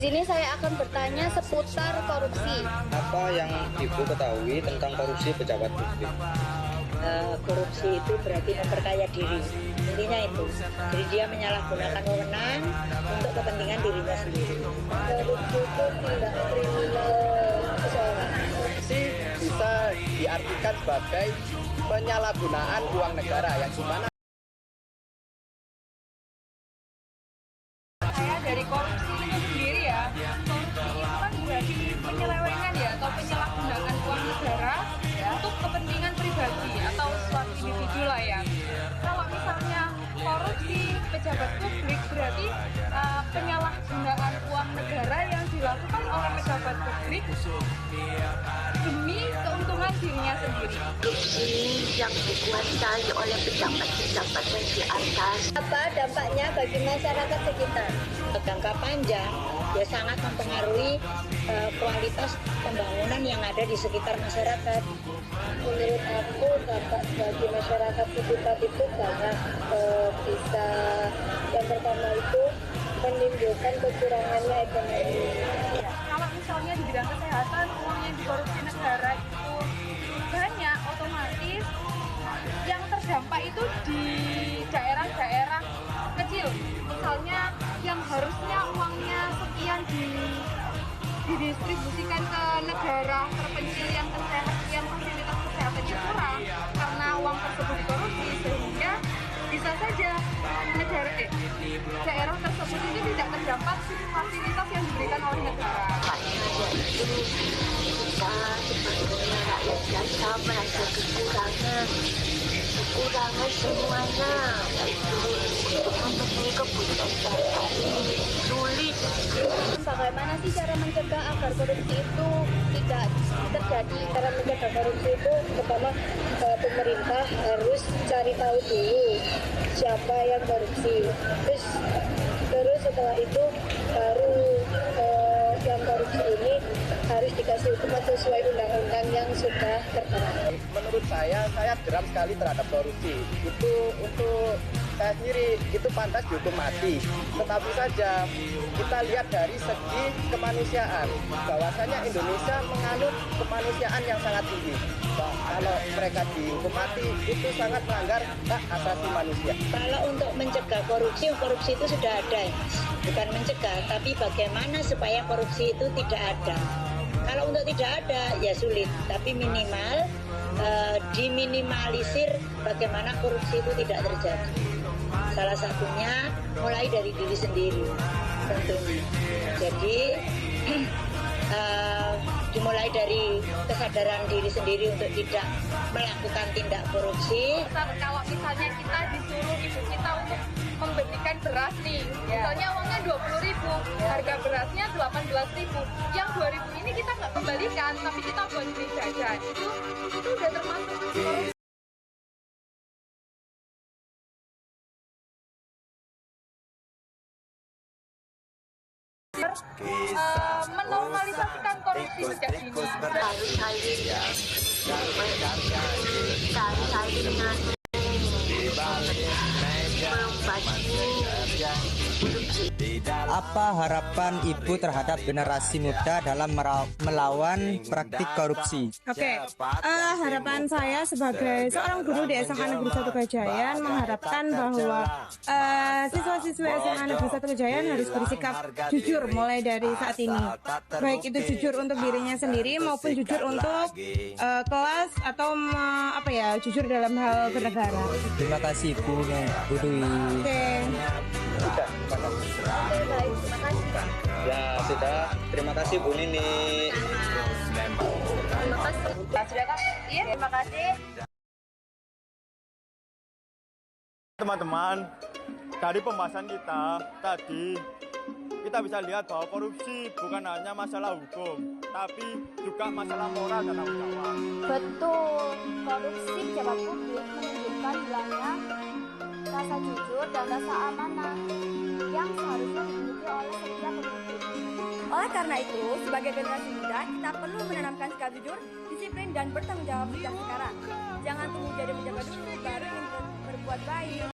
Di sini saya akan bertanya seputar korupsi. Apa yang Ibu ketahui tentang korupsi pejabat publik? Korupsi itu berarti memperkaya diri, intinya itu. Jadi dia menyalahgunakan wewenang untuk kepentingan dirinya sendiri. Korupsi itu tindak kriminal seseorang. Korupsi bisa diartikan sebagai penyalahgunaan uang negara yang dimana Saya dari korupsi itu sendiri ya, korupsi itu kan berarti penyelewengan ya atau penyalahgunaan uang negara untuk kepentingan pribadi atau suatu individu lah ya. Kalau misalnya korupsi pejabat publik berarti penyalahgunaan uang negara yang dilakukan oleh pejabat publik demi keuntungan dirinya sendiri. Korupsi yang dikuasai oleh pejabat-pejabat yang di atas. Apa dampaknya bagi masyarakat sekitar? Jangka panjang ya sangat mempengaruhi kualitas pembangunan yang ada di sekitar masyarakat. Menurut aku dampak bagi masyarakat sekitar itu banyak, bisa yang pertama itu menimbulkan kekurangannya ekonomi. Kalau misalnya di bidang kesehatan uang yang dikorupsi negara itu banyak, otomatis yang terdampak itu di daerah-daerah kecil. Misalnya yang harusnya uangnya sekian didistribusikan ke negara terpencil yang fasilitas kesehatannya kurang karena uang tersebut dikorupsi, sehingga bisa saja daerah tersebut itu tidak terdampak fasilitas yang diberikan oleh negara. Dampaknya yaitu kita sebagai rakyat biasa merasa kekurangan semuanya, yaitu untuk memenuhi kebutuhan sehari-hari sulit. Bagaimana sih cara mencegah agar korupsi itu tidak terjadi? Cara mencegah korupsi itu pertama, pemerintah harus cari tahu dulu siapa yang korupsi. Terus setelah itu baru yang korupsi ini harus dikasih hukuman sesuai undang-undang yang sudah tertera. menurut saya geram sekali terhadap korupsi. Itu untuk saya sendiri itu pantas dihukum mati. Tetapi saja kita lihat dari segi kemanusiaan, bahwasanya Indonesia menganut kemanusiaan yang sangat tinggi. Kalau mereka dihukum mati itu sangat melanggar hak asasi manusia. Kalau untuk mencegah korupsi, korupsi itu sudah ada ya, Mas. Bukan mencegah, tapi bagaimana supaya korupsi itu tidak ada. Kalau untuk tidak ada, ya sulit. Tapi minimal diminimalisir bagaimana korupsi itu tidak terjadi. Salah satunya mulai dari diri sendiri, tentunya. Jadi dimulai dari kesadaran diri sendiri untuk tidak melakukan tindak korupsi. Kalau misalnya kita disuruh ibu kita untuk memberikan beras nih, misalnya uangnya 20.000, harga berasnya 18.000, yang 2.000 ini kita nggak kembalikan, tapi kita buat beli jajan, itu udah termasuk korupsi. Menormalisasikan korupsi sejak dini. Harus saling mengatur, Apa harapan Ibu terhadap generasi muda dalam melawan praktik korupsi? Harapan saya sebagai seorang guru di SMA Negeri 1 Kejayan mengharapkan bahwa siswa-siswa SMA Negeri 1 Kejayan harus bersikap jujur mulai dari saat ini. Baik itu jujur untuk dirinya sendiri maupun jujur untuk kelas atau jujur dalam hal bernegara. Terima kasih Bu Dwi. Oke. Sudah, terima kasih. Baik, terima kasih. Ya sudah, terima kasih Bu Nini. Terima kasih. Sudah kan? Iya, terima kasih. Teman-teman, dari pembahasan kita tadi, kita bisa lihat bahwa korupsi bukan hanya masalah hukum, tapi juga masalah moral dan tanggung jawab. Betul, korupsi pejabat publik menunjukkan hilangnya rasa jujur dan rasa amanah yang seharusnya dimiliki oleh setiap pemimpin. Oleh karena itu, sebagai generasi muda, kita perlu menanamkan sikap jujur, disiplin, dan bertanggung jawab sejak sekarang. Jangan tunggu jadi pejabat dulu, baru ingin berbuat baik.